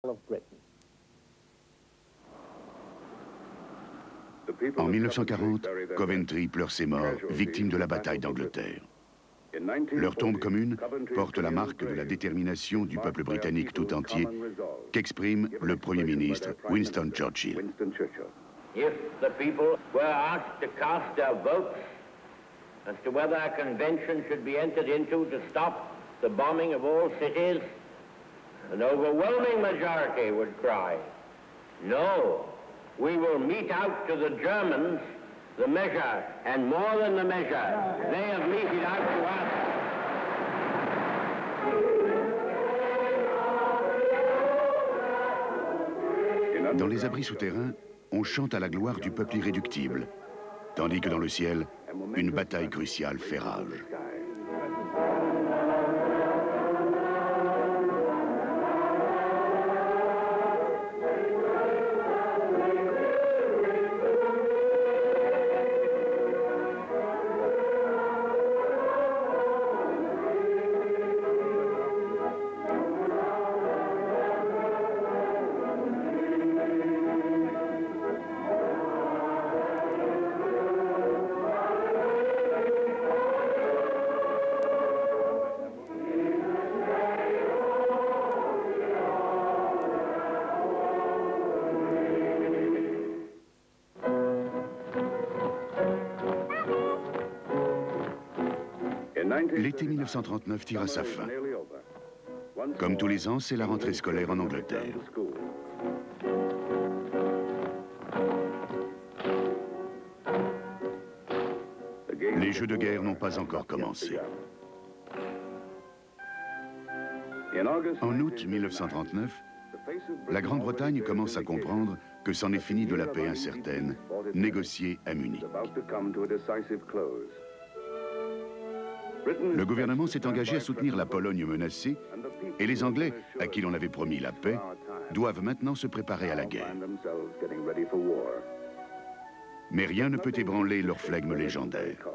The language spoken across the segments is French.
En 1940, Coventry pleure ses morts, victimes de la bataille d'Angleterre. Leur tombe commune porte la marque de la détermination du peuple britannique tout entier qu'exprime le Premier ministre Winston Churchill. If the people were asked to cast their votes as to whether a convention should be entered into to stop the bombing of all cities, an overwhelming majority would cry, no, we will mete out to the Germans the measure, and more than the measure, they have meted out to us. Dans les abris souterrains, on chante à la gloire du peuple irréductible, tandis que dans le ciel, une bataille cruciale fait rage. L'été 1939 tire à sa fin. Comme tous les ans, c'est la rentrée scolaire en Angleterre. Les jeux de guerre n'ont pas encore commencé. En août 1939, la Grande-Bretagne commence à comprendre que c'en est fini de la paix incertaine, négociée à Munich. Le gouvernement s'est engagé à soutenir la Pologne menacée et les Anglais, à qui l'on avait promis la paix, doivent maintenant se préparer à la guerre. Mais rien ne peut ébranler leur flegme légendaire.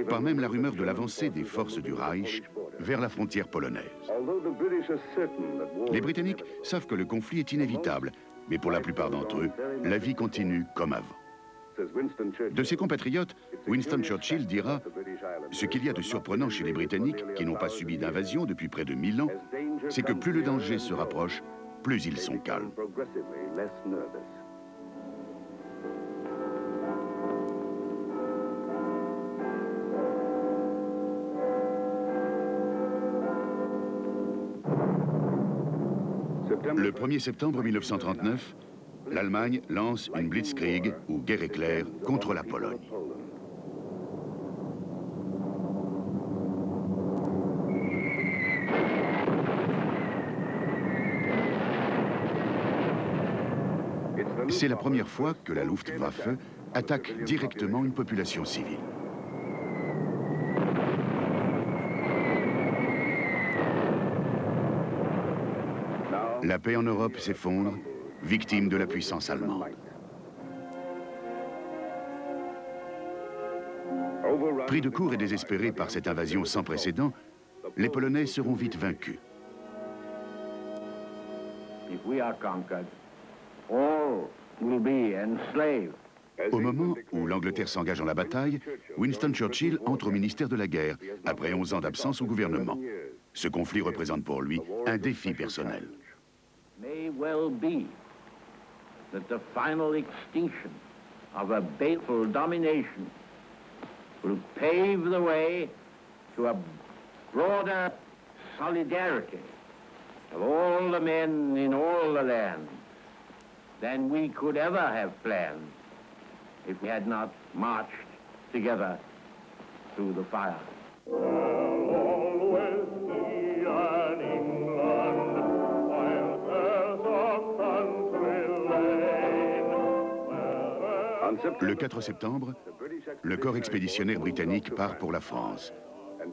Pas même la rumeur de l'avancée des forces du Reich vers la frontière polonaise. Les Britanniques savent que le conflit est inévitable, mais pour la plupart d'entre eux, la vie continue comme avant. De ses compatriotes, Winston Churchill dira « Ce qu'il y a de surprenant chez les Britanniques, qui n'ont pas subi d'invasion depuis près de 1000 ans, c'est que plus le danger se rapproche, plus ils sont calmes. » Le 1er septembre 1939, l'Allemagne lance une blitzkrieg, ou guerre éclair, contre la Pologne. C'est la première fois que la Luftwaffe attaque directement une population civile. La paix en Europe s'effondre, victime de la puissance allemande. Pris de court et désespérés par cette invasion sans précédent, les Polonais seront vite vaincus. Au moment où l'Angleterre s'engage dans la bataille, Winston Churchill entre au ministère de la Guerre, après 11 ans d'absence au gouvernement. Ce conflit représente pour lui un défi personnel. May well be that the final extinction of a baleful domination will pave the way to a broader solidarity of all the men in all the land than we could ever have planned if we had not marched together through the fire. Le 4 septembre, le corps expéditionnaire britannique part pour la France.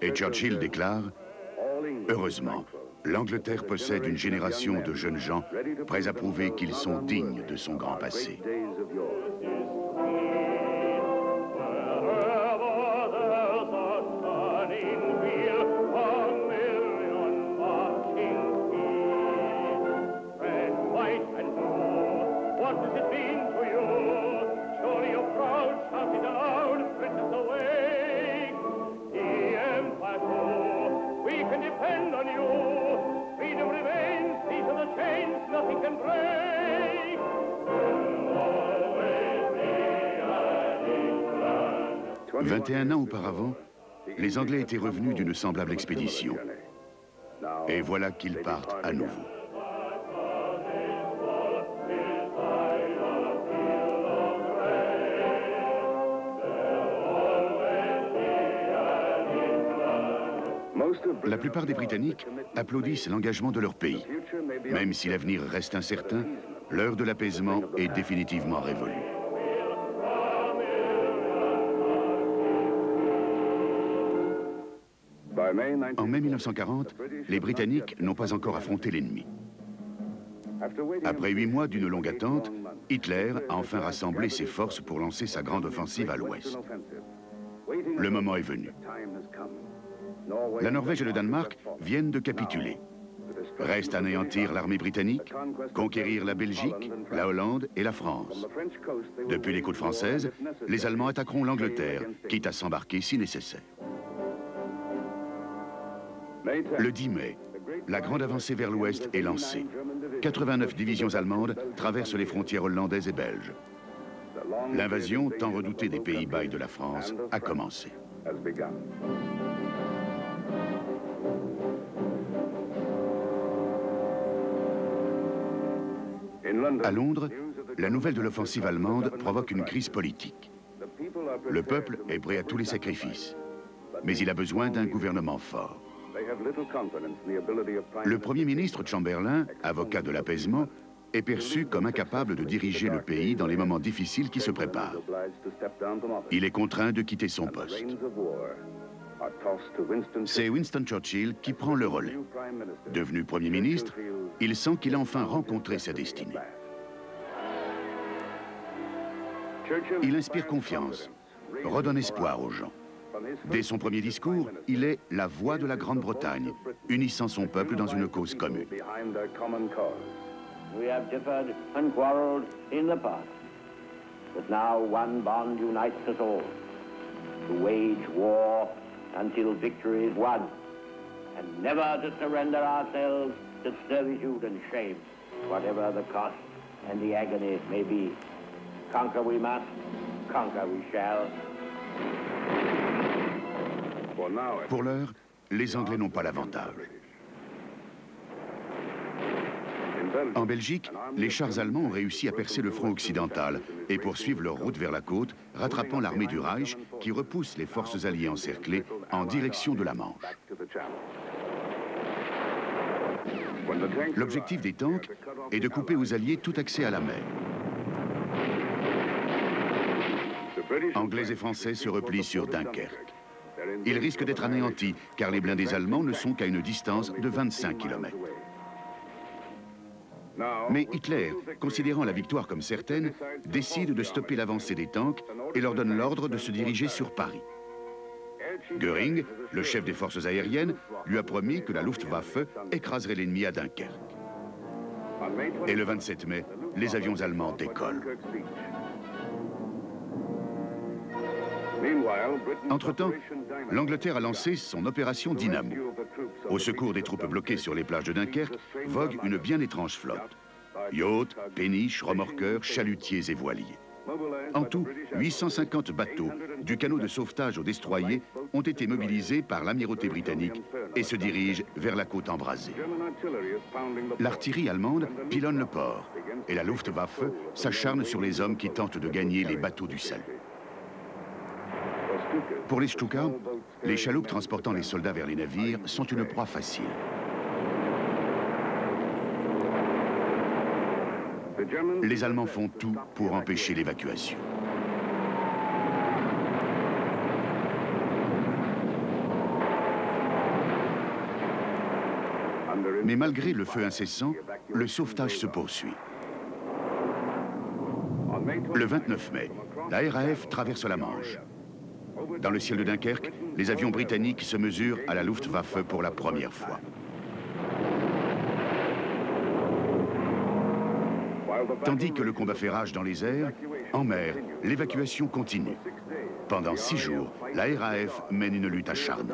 Et Churchill déclare « Heureusement, l'Angleterre possède une génération de jeunes gens prêts à prouver qu'ils sont dignes de son grand passé. » what does it mean to you? Surely you're proud, shout it out, Britain's awake. The Empire too, we can depend on you. Freedom remains, these are the chains nothing can break. There'll always be an England. 21 ans auparavant, les Anglais étaient revenus d'une semblable expédition. Et voilà qu'ils partent à nouveau. La plupart des Britanniques applaudissent l'engagement de leur pays. Même si l'avenir reste incertain, l'heure de l'apaisement est définitivement révolue. En mai 1940, les Britanniques n'ont pas encore affronté l'ennemi. Après 8 mois d'une longue attente, Hitler a enfin rassemblé ses forces pour lancer sa grande offensive à l'ouest. Le moment est venu. La Norvège et le Danemark viennent de capituler. Reste anéantir l'armée britannique, conquérir la Belgique, la Hollande et la France. Depuis les côtes françaises, les Allemands attaqueront l'Angleterre, quitte à s'embarquer si nécessaire. Le 10 mai, la grande avancée vers l'ouest est lancée. 89 divisions allemandes traversent les frontières hollandaises et belges. L'invasion, tant redoutée des Pays-Bas et de la France, a commencé. À Londres, la nouvelle de l'offensive allemande provoque une crise politique. Le peuple est prêt à tous les sacrifices, mais il a besoin d'un gouvernement fort. Le Premier ministre Chamberlain, avocat de l'apaisement, est perçu comme incapable de diriger le pays dans les moments difficiles qui se préparent. Il est contraint de quitter son poste. C'est Winston Churchill qui prend le relais. Devenu Premier ministre, il sent qu'il a enfin rencontré sa destinée. Il inspire confiance, redonne espoir aux gens. Dès son premier discours, il est la voix de la Grande-Bretagne, unissant son peuple dans une cause commune. We have differed and quarreled in the past, but now one bond unites us all, to wage war until victory is won, and never to surrender ourselves to servitude and shame, whatever the cost and the agony may be. Conquer we must, conquer we shall. Pour l'heure, les Anglais n'ont pas l'avantage. En Belgique, les chars allemands ont réussi à percer le front occidental et poursuivent leur route vers la côte, rattrapant l'armée du Reich qui repousse les forces alliées encerclées en direction de la Manche. L'objectif des tanks est de couper aux Alliés tout accès à la mer. Anglais et Français se replient sur Dunkerque. Ils risquent d'être anéantis car les blindés allemands ne sont qu'à une distance de 25 km. Mais Hitler, considérant la victoire comme certaine, décide de stopper l'avancée des tanks et leur donne l'ordre de se diriger sur Paris. Göring, le chef des forces aériennes, lui a promis que la Luftwaffe écraserait l'ennemi à Dunkerque. Et le 27 mai, les avions allemands décollent. Entre-temps, l'Angleterre a lancé son opération Dynamo. Au secours des troupes bloquées sur les plages de Dunkerque, vogue une bien étrange flotte. Yachts, péniches, remorqueurs, chalutiers et voiliers. En tout, 850 bateaux, du canot de sauvetage au destroyer, ont été mobilisés par l'amirauté britannique et se dirigent vers la côte embrasée. L'artillerie allemande pilonne le port et la Luftwaffe s'acharne sur les hommes qui tentent de gagner les bateaux du salut. Pour les Stuka, les chaloupes transportant les soldats vers les navires sont une proie facile. Les Allemands font tout pour empêcher l'évacuation. Mais malgré le feu incessant, le sauvetage se poursuit. Le 29 mai, la RAF traverse la Manche. Dans le ciel de Dunkerque, les avions britanniques se mesurent à la Luftwaffe pour la première fois. Tandis que le combat fait rage dans les airs, en mer, l'évacuation continue. Pendant 6 jours, la RAF mène une lutte acharnée.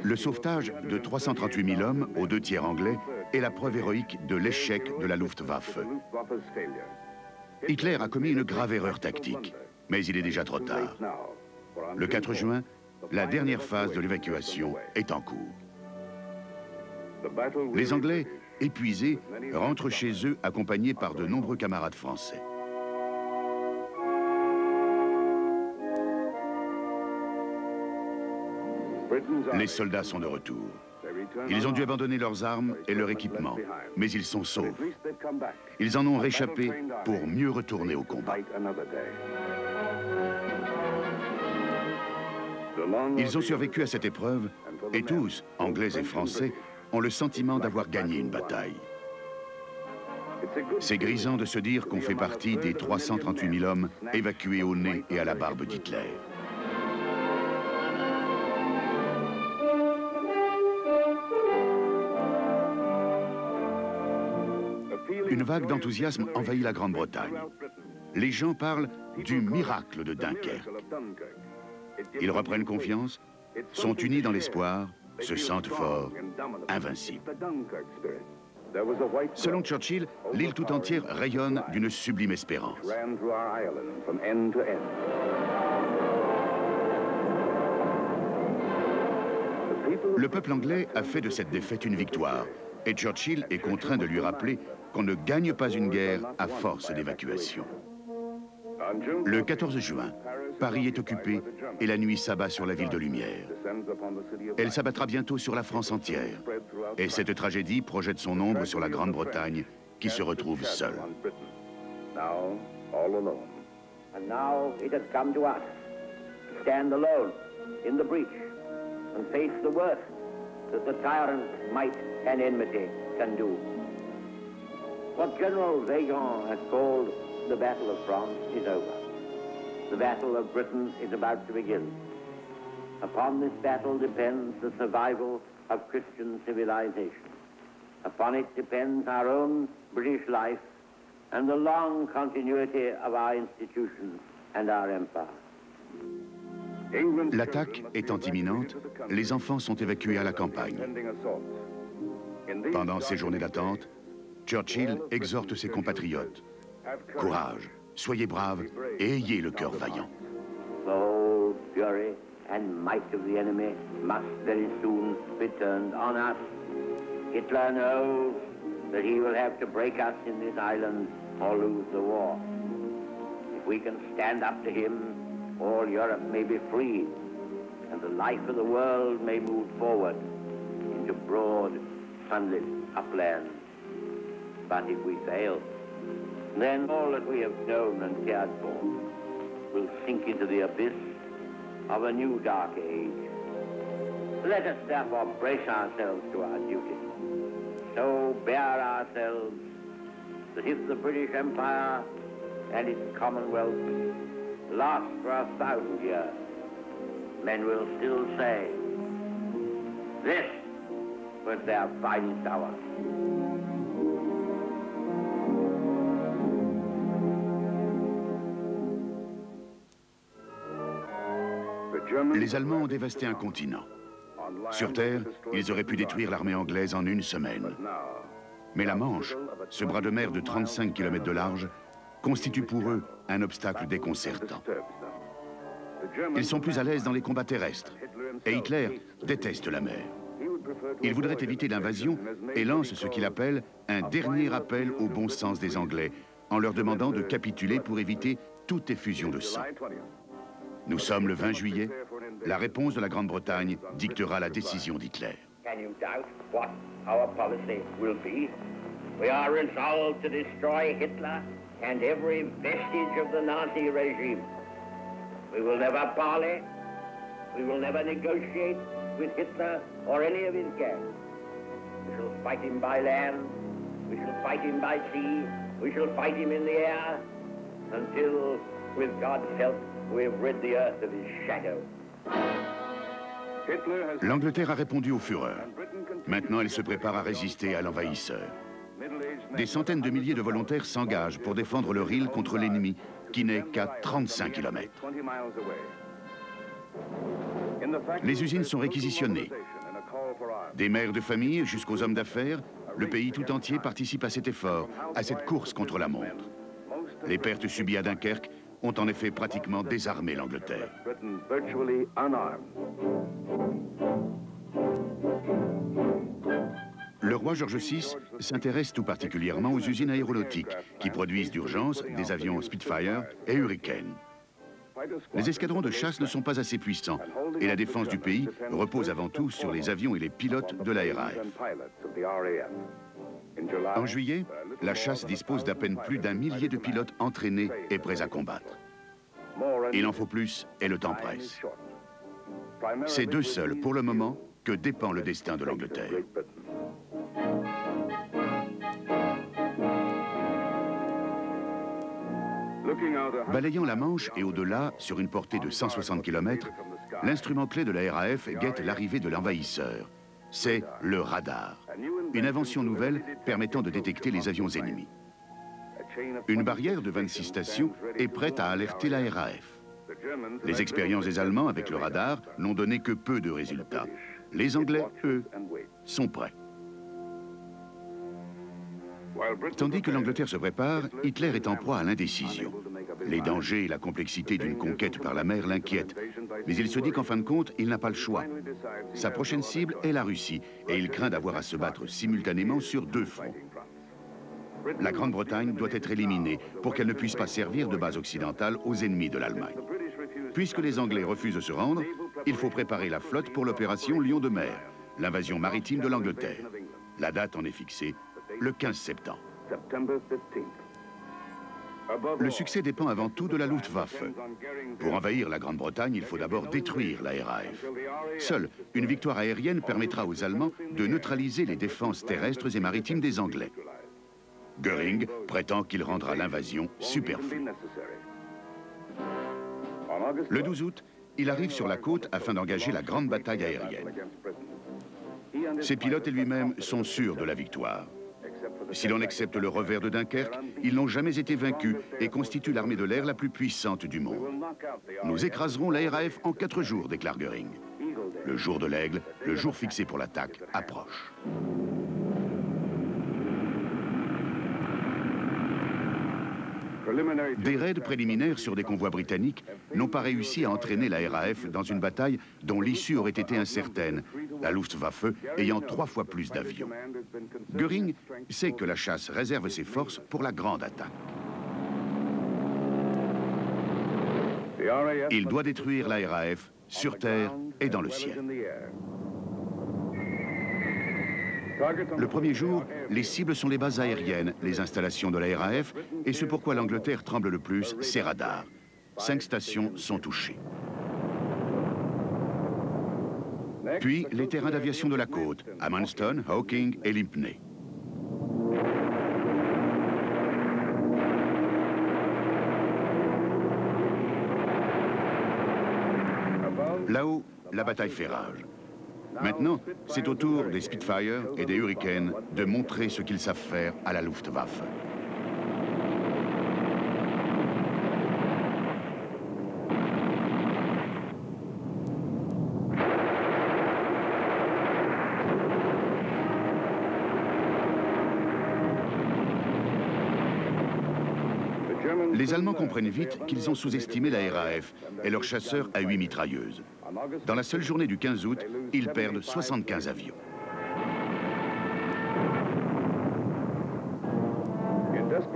Le sauvetage de 338 000 hommes aux 2 tiers anglais est la preuve héroïque de l'échec de la Luftwaffe. Hitler a commis une grave erreur tactique, mais il est déjà trop tard. Le 4 juin, la dernière phase de l'évacuation est en cours. Les Anglais, épuisés, rentrent chez eux accompagnés par de nombreux camarades français. Les soldats sont de retour. Ils ont dû abandonner leurs armes et leur équipement, mais ils sont saufs. Ils en ont réchappé pour mieux retourner au combat. Ils ont survécu à cette épreuve et tous, Anglais et Français, ont le sentiment d'avoir gagné une bataille. C'est grisant de se dire qu'on fait partie des 338 000 hommes évacués au nez et à la barbe d'Hitler. Une vague d'enthousiasme envahit la Grande-Bretagne. Les gens parlent du miracle de Dunkerque. Ils reprennent confiance, sont unis dans l'espoir, se sentent forts, invincibles. Selon Churchill, l'île tout entière rayonne d'une sublime espérance. Le peuple anglais a fait de cette défaite une victoire, et Churchill est contraint de lui rappeler qu'on ne gagne pas une guerre à force d'évacuation. Le 14 juin, Paris est occupé et la nuit s'abat sur la ville de lumière. Elle s'abattra bientôt sur la France entière. Et cette tragédie projette son ombre sur la Grande-Bretagne qui se retrouve seule. And now it has come to us to stand alone in the breach and face the worst that the tyrant's might and enmity can do. What General Weygand has called the Battle of France is over. The Battle of Britain is about to begin. Upon this battle depends the survival of Christian civilization. Upon it depends our own British life and the long continuity of our institutions and our empire. L'attaque étant imminente, les enfants sont évacués à la campagne. Pendant ces journées d'attente, Churchill exhorte ses compatriotes. Courage, soyez braves et ayez le cœur vaillant. The whole fury and might of the enemy must very soon be turned on us. Hitler knows that he will have to break us in this island or lose the war. If we can stand up to him, all Europe may be freed, and the life of the world may move forward into broad, sunlit uplands. But if we fail, then all that we have known and cared for will sink into the abyss of a new dark age. Let us therefore brace ourselves to our duty. So bear ourselves that if the British Empire and its Commonwealth last for 1,000 years, men will still say, this was their finest hour. Les Allemands ont dévasté un continent. Sur terre, ils auraient pu détruire l'armée anglaise en une semaine. Mais la Manche, ce bras de mer de 35 km de large, constitue pour eux un obstacle déconcertant. Ils sont plus à l'aise dans les combats terrestres, et Hitler déteste la mer. Il voudrait éviter l'invasion et lance ce qu'il appelle un dernier appel au bon sens des Anglais, en leur demandant de capituler pour éviter toute effusion de sang. Nous sommes le 20 juillet. La réponse de la Grande-Bretagne dictera la décision d'Hitler. Can you doubt what our policy will be? We are resolved to destroy Hitler and every vestige of the Nazi regime. We will never parley. We will never negotiate with Hitler or any of his gang. We shall fight him by land. We shall fight him by sea. We shall fight him in the air until, with God's help, we have rid the earth of his shadow. L'Angleterre a répondu aux fureurs. Maintenant, elle se prépare à résister à l'envahisseur. Des centaines de milliers de volontaires s'engagent pour défendre leur île contre l'ennemi, qui n'est qu'à 35 km. Les usines sont réquisitionnées. Des mères de famille jusqu'aux hommes d'affaires, le pays tout entier participe à cet effort, à cette course contre la montre. Les pertes subies à Dunkerque ont en effet pratiquement désarmé l'Angleterre. Le roi George VI s'intéresse tout particulièrement aux usines aéronautiques qui produisent d'urgence des avions Spitfire et Hurricane. Les escadrons de chasse ne sont pas assez puissants et la défense du pays repose avant tout sur les avions et les pilotes de la RAF. En juillet, la chasse dispose d'à peine plus d'1 millier de pilotes entraînés et prêts à combattre. Il en faut plus et le temps presse. C'est d'eux seuls, pour le moment, que dépend le destin de l'Angleterre. Balayant la Manche et au-delà, sur une portée de 160 km, l'instrument clé de la RAF guette l'arrivée de l'envahisseur. C'est le radar, une invention nouvelle permettant de détecter les avions ennemis. Une barrière de 26 stations est prête à alerter la RAF. Les expériences des Allemands avec le radar n'ont donné que peu de résultats. Les Anglais, eux, sont prêts. Tandis que l'Angleterre se prépare, Hitler est en proie à l'indécision. Les dangers et la complexité d'une conquête par la mer l'inquiètent. Mais il se dit qu'en fin de compte, il n'a pas le choix. Sa prochaine cible est la Russie, et il craint d'avoir à se battre simultanément sur 2 fronts. La Grande-Bretagne doit être éliminée pour qu'elle ne puisse pas servir de base occidentale aux ennemis de l'Allemagne. Puisque les Anglais refusent de se rendre, il faut préparer la flotte pour l'opération Lion de mer, l'invasion maritime de l'Angleterre. La date en est fixée, le 15 septembre. Le succès dépend avant tout de la Luftwaffe. Pour envahir la Grande-Bretagne, il faut d'abord détruire la RAF. Seule une victoire aérienne permettra aux Allemands de neutraliser les défenses terrestres et maritimes des Anglais. Göring prétend qu'il rendra l'invasion superflue. Le 12 août, il arrive sur la côte afin d'engager la grande bataille aérienne. Ses pilotes et lui-même sont sûrs de la victoire. Si l'on accepte le revers de Dunkerque, ils n'ont jamais été vaincus et constituent l'armée de l'air la plus puissante du monde. Nous écraserons la RAF en 4 jours, déclare Göring. Le jour de l'Aigle, le jour fixé pour l'attaque, approche. Des raids préliminaires sur des convois britanniques n'ont pas réussi à entraîner la RAF dans une bataille dont l'issue aurait été incertaine, la Luftwaffe ayant 3 fois plus d'avions. Göring sait que la chasse réserve ses forces pour la grande attaque. Il doit détruire la RAF sur terre et dans le ciel. Le premier jour, les cibles sont les bases aériennes, les installations de la RAF, et ce pourquoi l'Angleterre tremble le plus, ses radars. 5 stations sont touchées. Puis, les terrains d'aviation de la côte, à Manston, Hawking et Lympne. Là-haut, la bataille fait rage. Maintenant, c'est au tour des Spitfire et des Hurricane de montrer ce qu'ils savent faire à la Luftwaffe. Les Allemands comprennent vite qu'ils ont sous-estimé la RAF et leurs chasseurs à 8 mitrailleuses. Dans la seule journée du 15 août, ils perdent 75 avions.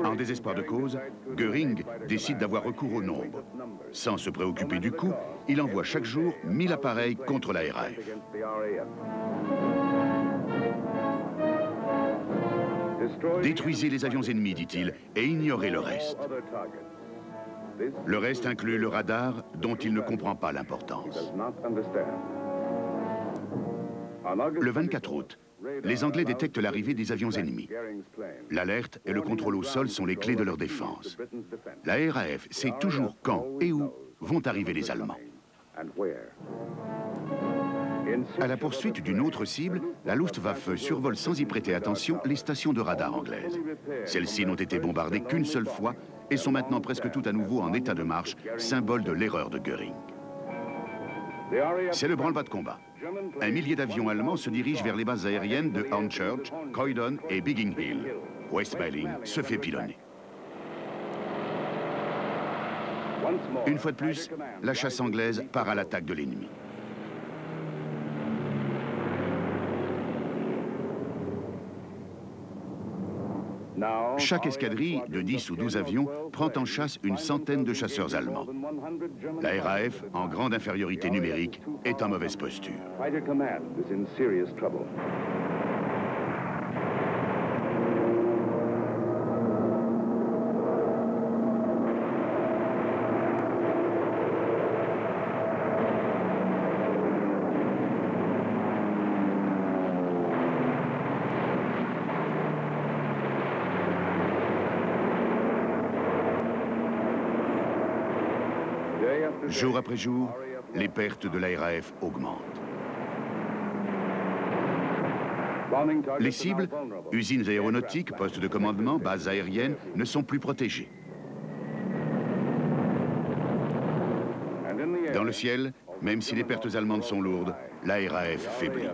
En désespoir de cause, Göring décide d'avoir recours au nombre. Sans se préoccuper du coût, il envoie chaque jour 1000 appareils contre la RAF. Détruisez les avions ennemis, dit-il, et ignorez le reste. Le reste inclut le radar, dont il ne comprend pas l'importance. Le 24 août, les Anglais détectent l'arrivée des avions ennemis. L'alerte et le contrôle au sol sont les clés de leur défense. La RAF sait toujours quand et où vont arriver les Allemands. À la poursuite d'une autre cible, la Luftwaffe survole sans y prêter attention les stations de radar anglaises. Celles-ci n'ont été bombardées qu'une seule fois et sont maintenant presque toutes à nouveau en état de marche, symbole de l'erreur de Göring. C'est le branle-bas de combat. Un millier d'avions allemands se dirigent vers les bases aériennes de Hornchurch, Croydon et Biggin Hill. Westmaling se fait pilonner. Une fois de plus, la chasse anglaise part à l'attaque de l'ennemi. Chaque escadrille de 10 ou 12 avions prend en chasse une centaine de chasseurs allemands. La RAF, en grande infériorité numérique, est en mauvaise posture. Jour après jour, les pertes de la RAF augmentent. Les cibles, usines aéronautiques, postes de commandement, bases aériennes, ne sont plus protégées. Dans le ciel, même si les pertes allemandes sont lourdes, la RAF faiblit.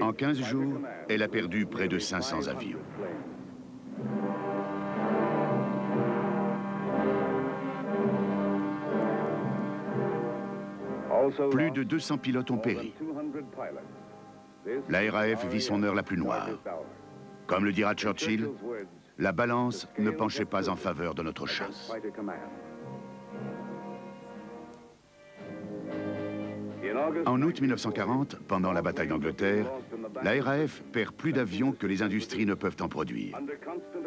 En 15 jours, elle a perdu près de 500 avions. Plus de 200 pilotes ont péri. La RAF vit son heure la plus noire. Comme le dira Churchill, la balance ne penchait pas en faveur de notre chasse. En août 1940, pendant la bataille d'Angleterre, la RAF perd plus d'avions que les industries ne peuvent en produire.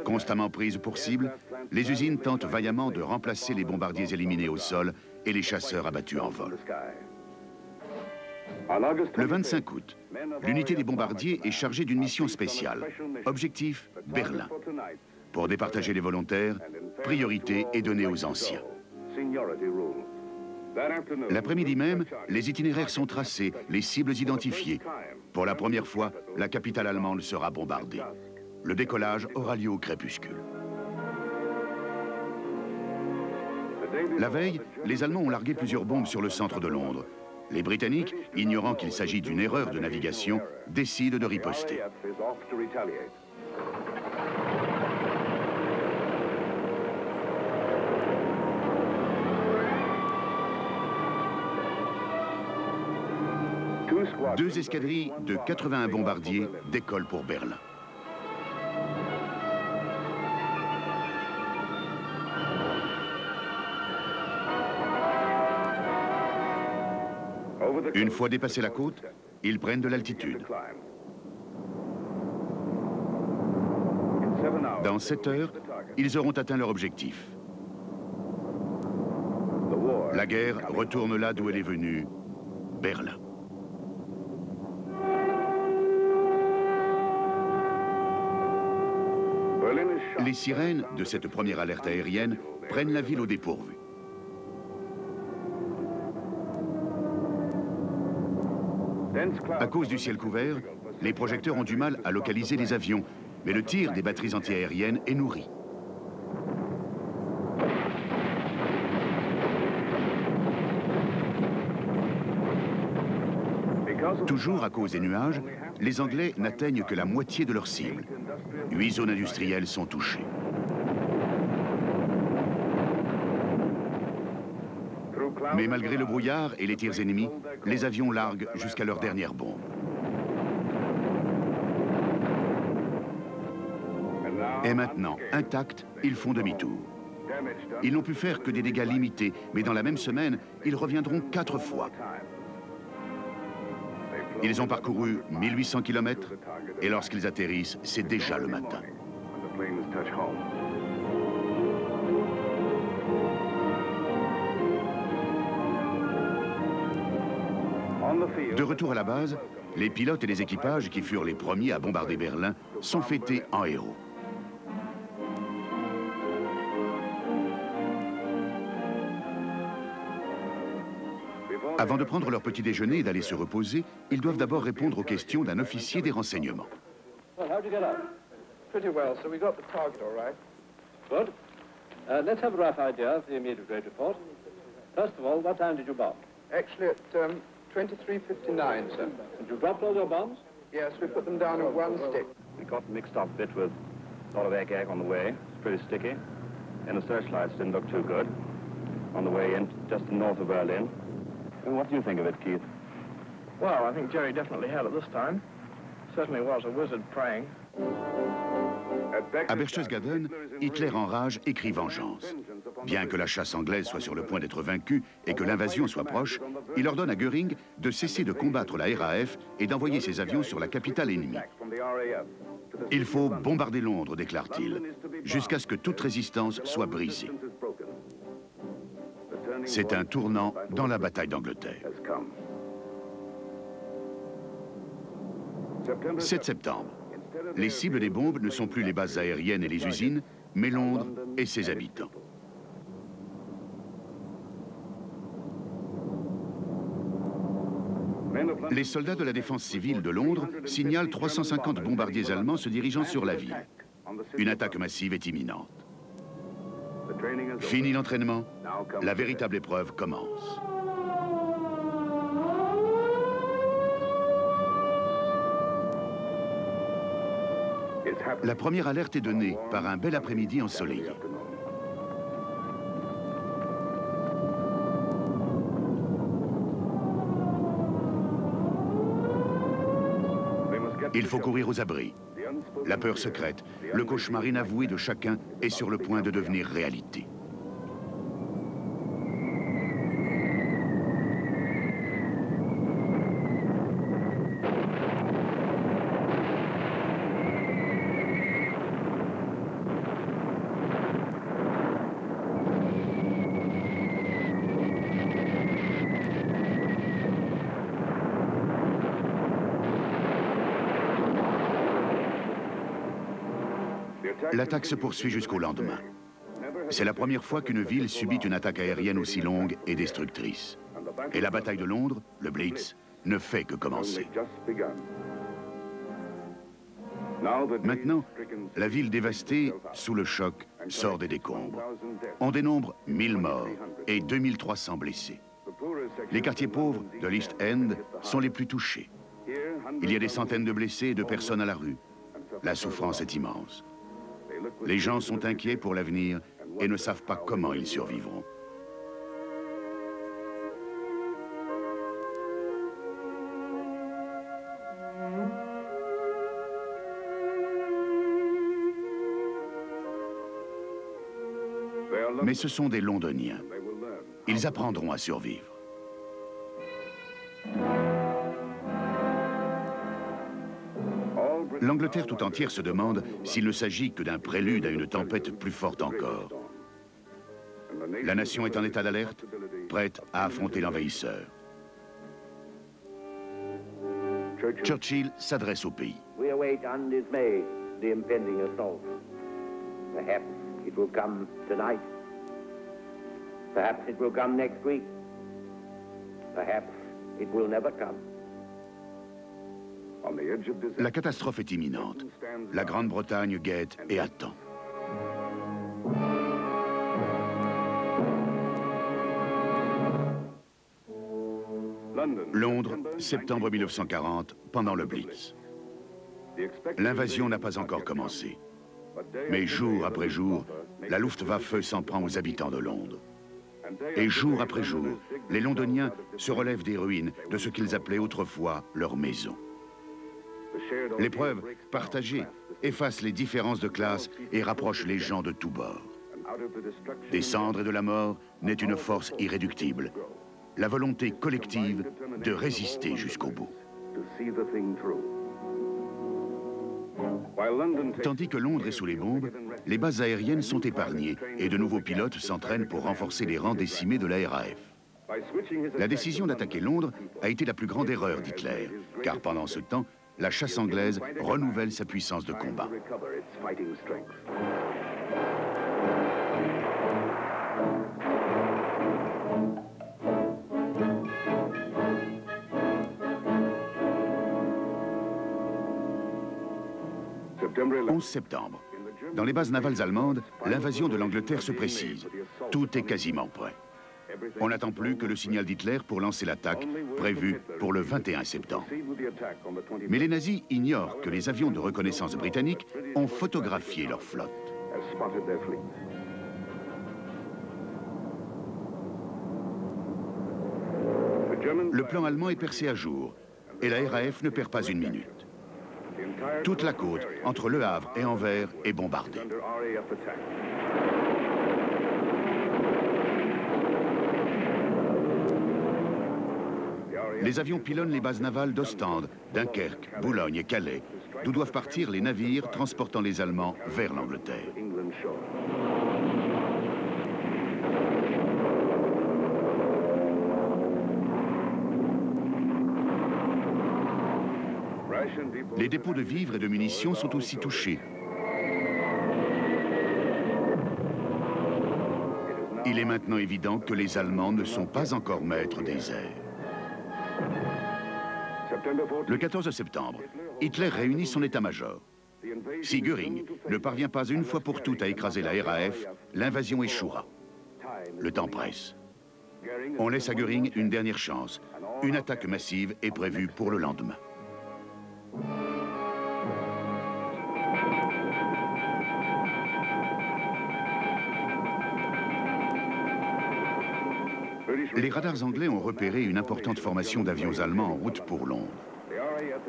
Constamment prises pour cible, les usines tentent vaillamment de remplacer les bombardiers éliminés au sol et les chasseurs abattus en vol. Le 25 août, l'unité des bombardiers est chargée d'une mission spéciale. Objectif, Berlin. Pour départager les volontaires, priorité est donnée aux anciens. L'après-midi même, les itinéraires sont tracés, les cibles identifiées. Pour la première fois, la capitale allemande sera bombardée. Le décollage aura lieu au crépuscule. La veille, les Allemands ont largué plusieurs bombes sur le centre de Londres. Les Britanniques, ignorant qu'il s'agit d'une erreur de navigation, décident de riposter. Deux escadrilles de 81 bombardiers décollent pour Berlin. Une fois dépassé la côte, ils prennent de l'altitude. Dans 7 heures, ils auront atteint leur objectif. La guerre retourne là d'où elle est venue, Berlin. Les sirènes de cette première alerte aérienne prennent la ville au dépourvu. À cause du ciel couvert, les projecteurs ont du mal à localiser les avions, mais le tir des batteries antiaériennes est nourri. Toujours à cause des nuages, les Anglais n'atteignent que la moitié de leur cible. 8 zones industrielles sont touchées. Mais malgré le brouillard et les tirs ennemis, les avions larguent jusqu'à leur dernière bombe. Et maintenant, intacts, ils font demi-tour. Ils n'ont pu faire que des dégâts limités, mais dans la même semaine, ils reviendront 4 fois. Ils ont parcouru 1800 km et lorsqu'ils atterrissent, c'est déjà le matin. De retour à la base, les pilotes et les équipages qui furent les premiers à bombarder Berlin sont fêtés en héros. Avant de prendre leur petit déjeuner et d'aller se reposer, ils doivent d'abord répondre aux questions d'un officier des renseignements. Well, how'd you get on? Pretty well, so we got the target all right. Good. Let's have a rough idea of the immediate grade report. First of all, what time did you bomb? Actually at 23:59, sir. Did you drop all your bombs? Yes, we put them down in one stick. We got mixed up a bit with a lot of egg on the way. It's pretty sticky. And the searchlights didn't look too good on the way in, just north of Berlin. And what do you think of it, Keith? Well, I think Jerry definitely had it this time. Certainly was a wizard praying. À Berchtesgaden, Hitler enrage et crie vengeance. Bien que la chasse anglaise soit sur le point d'être vaincue et que l'invasion soit proche, il ordonne à Göring de cesser de combattre la RAF et d'envoyer ses avions sur la capitale ennemie. Il faut bombarder Londres, déclare-t-il, jusqu'à ce que toute résistance soit brisée. C'est un tournant dans la bataille d'Angleterre. 7 septembre. Les cibles des bombes ne sont plus les bases aériennes et les usines, mais Londres et ses habitants. Les soldats de la défense civile de Londres signalent 350 bombardiers allemands se dirigeant sur la ville. Une attaque massive est imminente. Fini l'entraînement, la véritable épreuve commence. La première alerte est donnée par un bel après-midi ensoleillé. Il faut courir aux abris. La peur secrète, le cauchemar inavoué de chacun est sur le point de devenir réalité. L'attaque se poursuit jusqu'au lendemain. C'est la première fois qu'une ville subit une attaque aérienne aussi longue et destructrice. Et la bataille de Londres, le Blitz, ne fait que commencer. Maintenant, la ville dévastée, sous le choc, sort des décombres. On dénombre 1000 morts et 2300 blessés. Les quartiers pauvres de l'East End sont les plus touchés. Il y a des centaines de blessés et de personnes à la rue. La souffrance est immense. Les gens sont inquiets pour l'avenir et ne savent pas comment ils survivront. Mais ce sont des Londoniens. Ils apprendront à survivre. L'Angleterre tout entière se demande s'il ne s'agit que d'un prélude à une tempête plus forte encore. La nation est en état d'alerte, prête à affronter l'envahisseur. Churchill s'adresse au pays. We await undismayed the impending assault. Perhaps it will come tonight. Perhaps it will come next week. Perhaps it will never come. La catastrophe est imminente. La Grande-Bretagne guette et attend. Londres, septembre 1940, pendant le Blitz. L'invasion n'a pas encore commencé. Mais jour après jour, la Luftwaffe s'en prend aux habitants de Londres. Et jour après jour, les Londoniens se relèvent des ruines de ce qu'ils appelaient autrefois leur maison. L'épreuve, partagée, efface les différences de classe et rapproche les gens de tous bords. Des cendres et de la mort naît une force irréductible, la volonté collective de résister jusqu'au bout. Tandis que Londres est sous les bombes, les bases aériennes sont épargnées et de nouveaux pilotes s'entraînent pour renforcer les rangs décimés de la RAF. La décision d'attaquer Londres a été la plus grande erreur d'Hitler, car pendant ce temps, la chasse anglaise renouvelle sa puissance de combat. « 11 septembre. Dans les bases navales allemandes, l'invasion de l'Angleterre se précise. Tout est quasiment prêt. On n'attend plus que le signal d'Hitler pour lancer l'attaque, prévue pour le 21 septembre. Mais les nazis ignorent que les avions de reconnaissance britanniques ont photographié leur flotte. Le plan allemand est percé à jour, et la RAF ne perd pas une minute. Toute la côte, entre Le Havre et Anvers, est bombardée. Les avions pilonnent les bases navales d'Ostende, Dunkerque, Boulogne et Calais, d'où doivent partir les navires transportant les Allemands vers l'Angleterre. Les dépôts de vivres et de munitions sont aussi touchés. Il est maintenant évident que les Allemands ne sont pas encore maîtres des airs. Le 14 septembre, Hitler réunit son état-major. Si Göring ne parvient pas une fois pour toutes à écraser la RAF, l'invasion échouera. Le temps presse. On laisse à Göring une dernière chance. Une attaque massive est prévue pour le lendemain. Les radars anglais ont repéré une importante formation d'avions allemands en route pour Londres.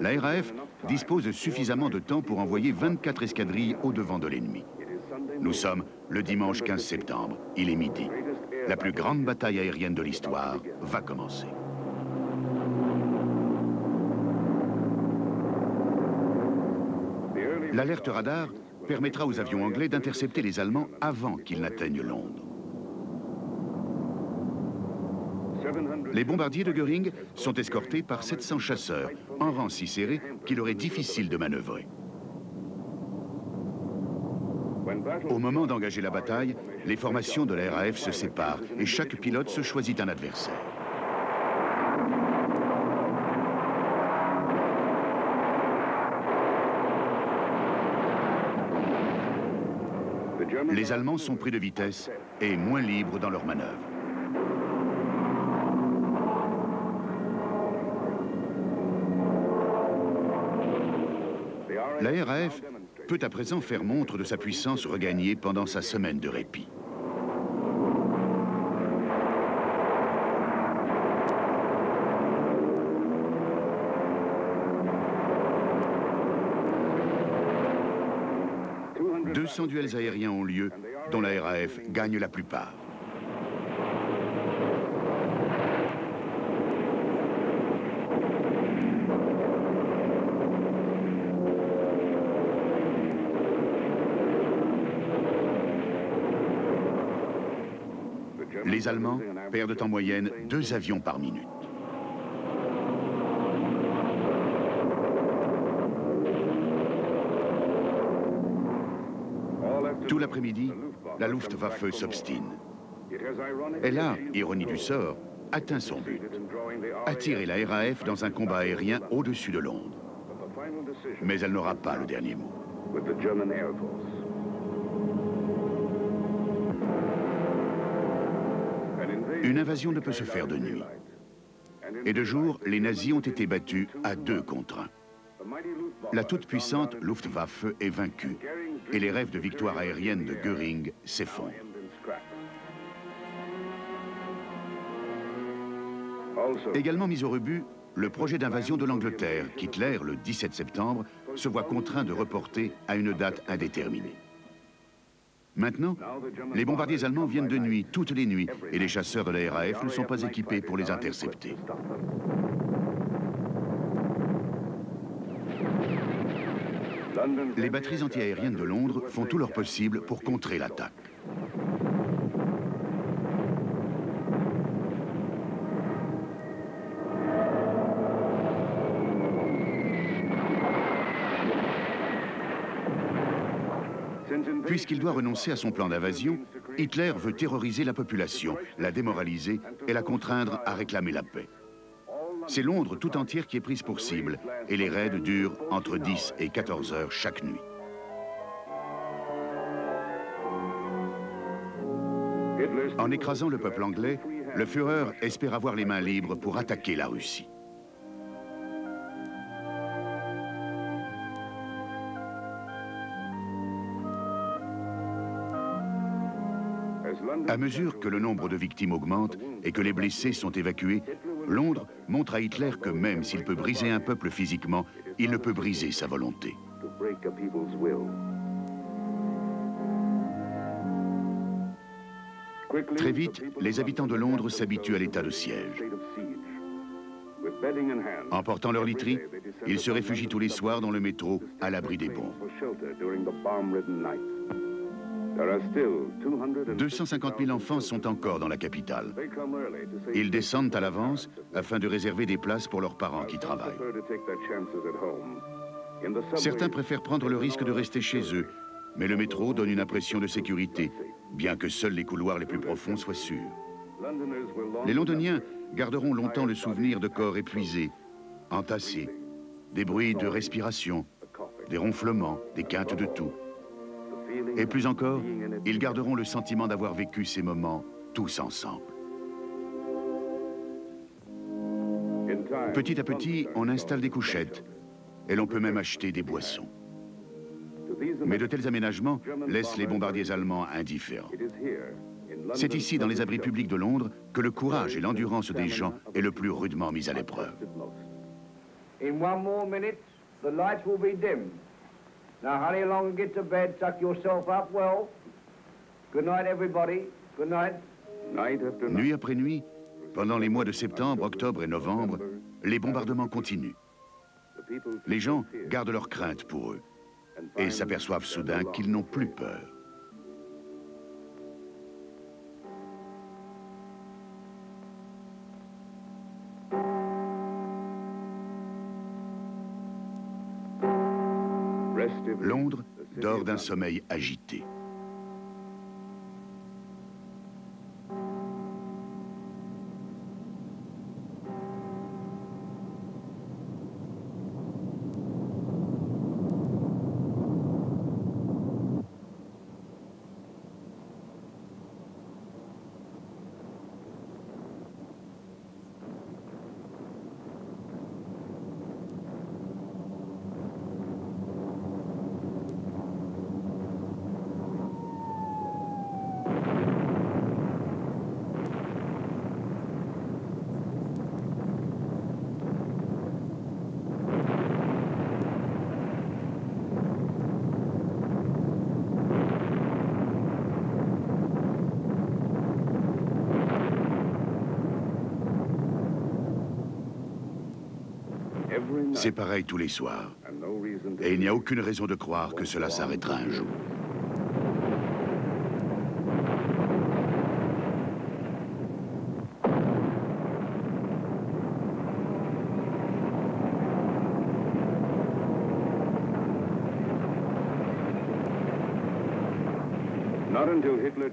La RAF dispose suffisamment de temps pour envoyer 24 escadrilles au-devant de l'ennemi. Nous sommes le dimanche 15 septembre, il est midi. La plus grande bataille aérienne de l'histoire va commencer. L'alerte radar permettra aux avions anglais d'intercepter les Allemands avant qu'ils n'atteignent Londres. Les bombardiers de Göring sont escortés par 700 chasseurs, en rang si serré qu'il aurait difficile de manœuvrer. Au moment d'engager la bataille, les formations de la RAF se séparent et chaque pilote se choisit un adversaire. Les Allemands sont pris de vitesse et moins libres dans leurs manœuvres. La RAF peut à présent faire montre de sa puissance regagnée pendant sa semaine de répit. « 200 duels aériens ont lieu, dont la RAF gagne la plupart. Les Allemands perdent en moyenne 2 avions par minute. Tout l'après-midi, la Luftwaffe s'obstine. Elle a, ironie du sort, atteint son but. Attirer la RAF dans un combat aérien au-dessus de Londres. Mais elle n'aura pas le dernier mot. Une invasion ne peut se faire de nuit. Et de jour, les nazis ont été battus à 2 contre 1. La toute-puissante Luftwaffe est vaincue et les rêves de victoire aérienne de Göring s'effondrent. Également mis au rebut, le projet d'invasion de l'Angleterre, qu'Hitler, le 17 septembre, se voit contraint de reporter à une date indéterminée. Maintenant, les bombardiers allemands viennent de nuit, toutes les nuits, et les chasseurs de la RAF ne sont pas équipés pour les intercepter. Les batteries antiaériennes de Londres font tout leur possible pour contrer l'attaque. Puisqu'il doit renoncer à son plan d'invasion, Hitler veut terroriser la population, la démoraliser et la contraindre à réclamer la paix. C'est Londres tout entière qui est prise pour cible, et les raids durent entre 10 et 14 heures chaque nuit. En écrasant le peuple anglais, le Führer espère avoir les mains libres pour attaquer la Russie. À mesure que le nombre de victimes augmente et que les blessés sont évacués, Londres montre à Hitler que même s'il peut briser un peuple physiquement, il ne peut briser sa volonté. Très vite, les habitants de Londres s'habituent à l'état de siège. En portant leur literie, ils se réfugient tous les soirs dans le métro, à l'abri des bombes. 250 000 enfants sont encore dans la capitale. Ils descendent à l'avance afin de réserver des places pour leurs parents qui travaillent. Certains préfèrent prendre le risque de rester chez eux, mais le métro donne une impression de sécurité, bien que seuls les couloirs les plus profonds soient sûrs. Les Londoniens garderont longtemps le souvenir de corps épuisés, entassés, des bruits de respiration, des ronflements, des quintes de toux. Et plus encore, ils garderont le sentiment d'avoir vécu ces moments tous ensemble. Petit à petit, on installe des couchettes et l'on peut même acheter des boissons. Mais de tels aménagements laissent les bombardiers allemands indifférents. C'est ici, dans les abris publics de Londres, que le courage et l'endurance des gens est le plus rudement mis à l'épreuve. In one more minute, the lights will be dim. Now hurry along and get to bed, tuck yourself up well. Good night, everybody. Good night. Nuit après nuit, pendant les mois de septembre, octobre et novembre, les bombardements continuent. Les gens gardent leur crainte pour eux et s'aperçoivent soudain qu'ils n'ont plus peur. Londres dort d'un sommeil agité. C'est pareil tous les soirs. Et il n'y a aucune raison de croire que cela s'arrêtera un jour.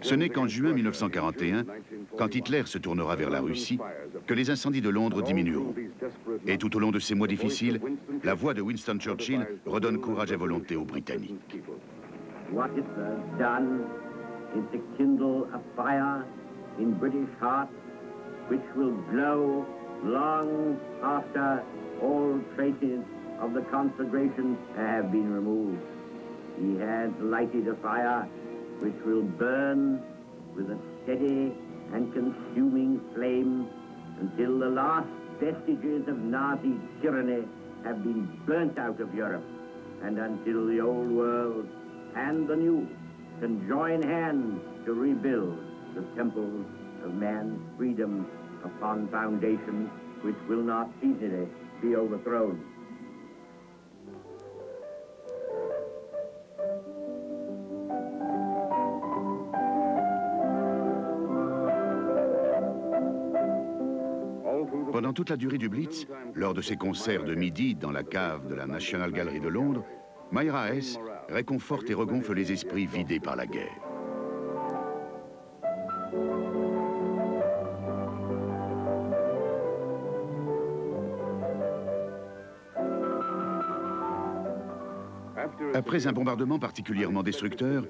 Ce n'est qu'en juin 1941, quand Hitler se tournera vers la Russie, que les incendies de Londres diminueront. Et tout au long de ces mois difficiles, la voix de Winston Churchill redonne courage et volonté aux Britanniques. What Hitler has done is to kindle a fire in British hearts which will glow long after all traces of the conflagration have been removed. He has lighted a fire which will burn with a steady and consuming flame until the last vestiges of Nazi tyranny have been burnt out of Europe, and until the old world and the new can join hands to rebuild the temples of man's freedom upon foundations which will not easily be overthrown. Pendant toute la durée du Blitz, lors de ses concerts de midi dans la cave de la National Gallery de Londres, Myra Hess réconforte et regonfle les esprits vidés par la guerre. Après un bombardement particulièrement destructeur,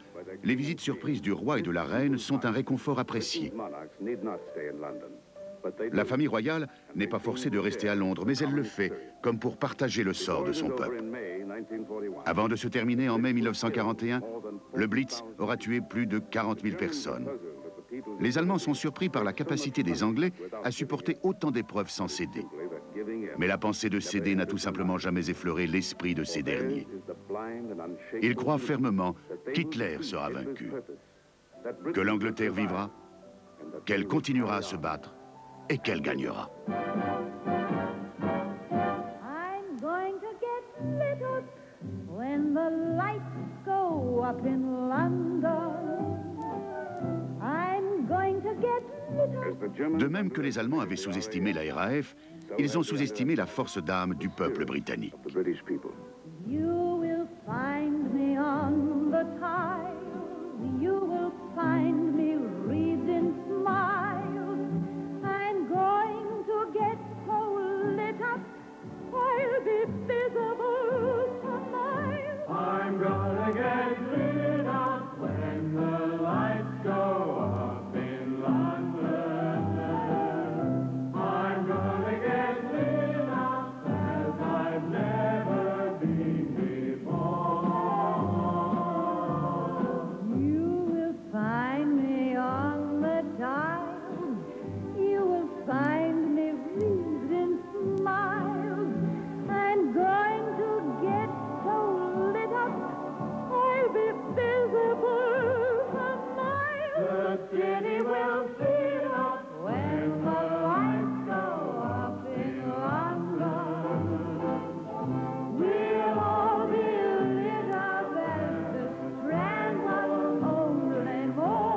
les visites surprises du roi et de la reine sont un réconfort apprécié. La famille royale n'est pas forcée de rester à Londres, mais elle le fait, comme pour partager le sort de son peuple. Avant de se terminer en mai 1941, le Blitz aura tué plus de 40 000 personnes. Les Allemands sont surpris par la capacité des Anglais à supporter autant d'épreuves sans céder. Mais la pensée de céder n'a tout simplement jamais effleuré l'esprit de ces derniers. Ils croient fermement qu'Hitler sera vaincu, que l'Angleterre vivra, qu'elle continuera à se battre et qu'elle gagnera. I'm going to get lit up when the lights go up in London. I'm going to get lit up. De même que les Allemands avaient sous-estimé la RAF, ils ont sous-estimé la force d'âme du peuple britannique. You will find me on the tiles. You will find me wreathed in smiles. I'm going to get so lit up, I'll be visible for miles. I'm gonna get lit up when the lights go up in London. I'm gonna get lit up as I've never been before. You will find me on the dial. You will find me wreathed in smiles. I'm going to get so lit up, I'll be visible for miles. The city will fill up When the lights go up in London, we'll all be lit up as the Strand was only more.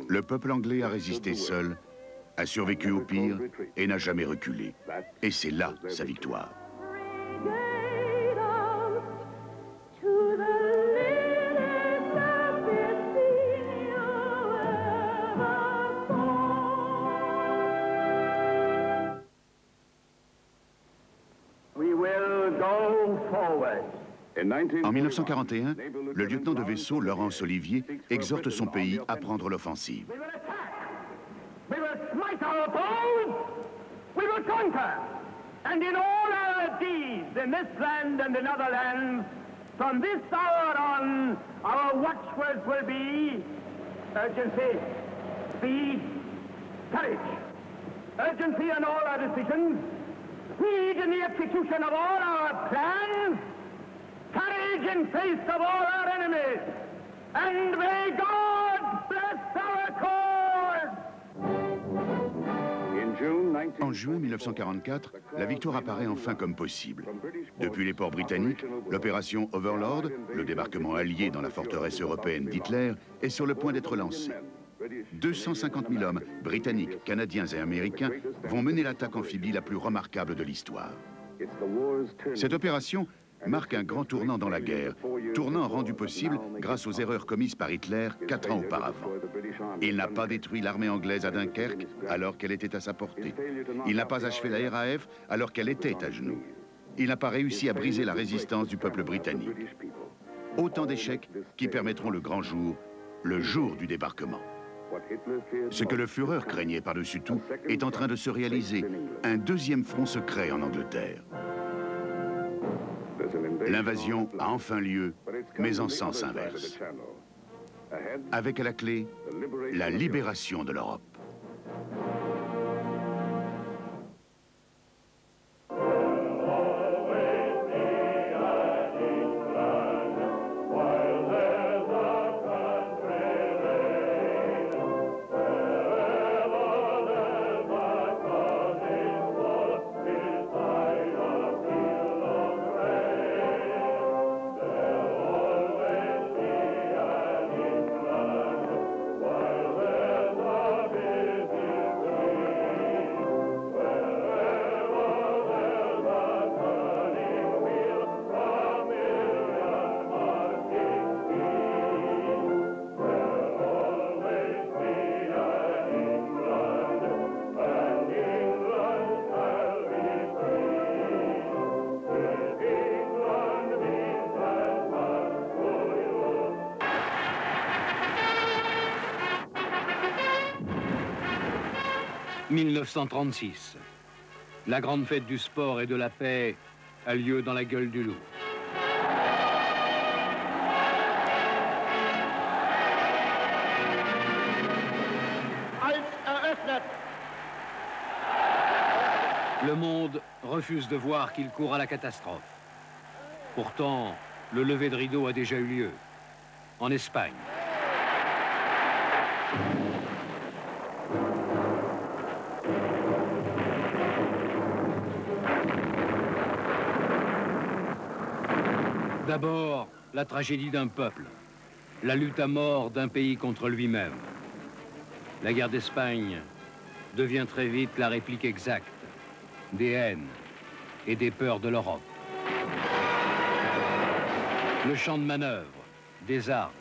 Le peuple anglais a résisté seul, a survécu au pire et n'a jamais reculé. Et c'est là sa victoire. Brigade out to the limit of this scene you ever saw. We will go forward. En 1941, le lieutenant de vaisseau Laurence Olivier exhorte son pays à prendre l'offensive. We will attack. We will smite our foes. We will conquer. And in all our deeds in this land and in other lands, from this hour on, our watchwords will be urgency, speed, courage. Urgency in all our decisions, speed in the execution of all our plans, courage in face of all our enemies, and may God bless our cause! En juin 1944, la victoire apparaît enfin comme possible. Depuis les ports britanniques, l'opération Overlord, le débarquement allié dans la forteresse européenne d'Hitler, est sur le point d'être lancée. 250 000 hommes, britanniques, canadiens et américains, vont mener l'attaque amphibie la plus remarquable de l'histoire. Cette opération marque un grand tournant dans la guerre, tournant rendu possible grâce aux erreurs commises par Hitler 4 ans auparavant. Il n'a pas détruit l'armée anglaise à Dunkerque alors qu'elle était à sa portée. Il n'a pas achevé la RAF alors qu'elle était à genoux. Il n'a pas réussi à briser la résistance du peuple britannique. Autant d'échecs qui permettront le grand jour, le jour du débarquement. Ce que le Führer craignait par-dessus tout est en train de se réaliser, un deuxième front secret en Angleterre. L'invasion a enfin lieu, mais en sens inverse. Avec à la clé, la libération de l'Europe. 1936. La grande fête du sport et de la paix a lieu dans la gueule du loup. Le monde refuse de voir qu'il court à la catastrophe. Pourtant, le lever de rideau a déjà eu lieu, en Espagne. D'abord, la tragédie d'un peuple, la lutte à mort d'un pays contre lui-même. La guerre d'Espagne devient très vite la réplique exacte des haines et des peurs de l'Europe. Le champ de manœuvre, des armes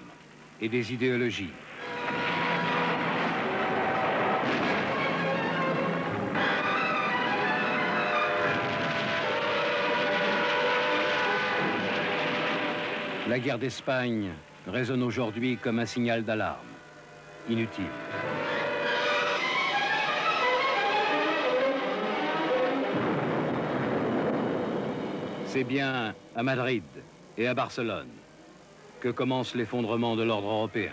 et des idéologies. La guerre d'Espagne résonne aujourd'hui comme un signal d'alarme, inutile. C'est bien à Madrid et à Barcelone que commence l'effondrement de l'ordre européen.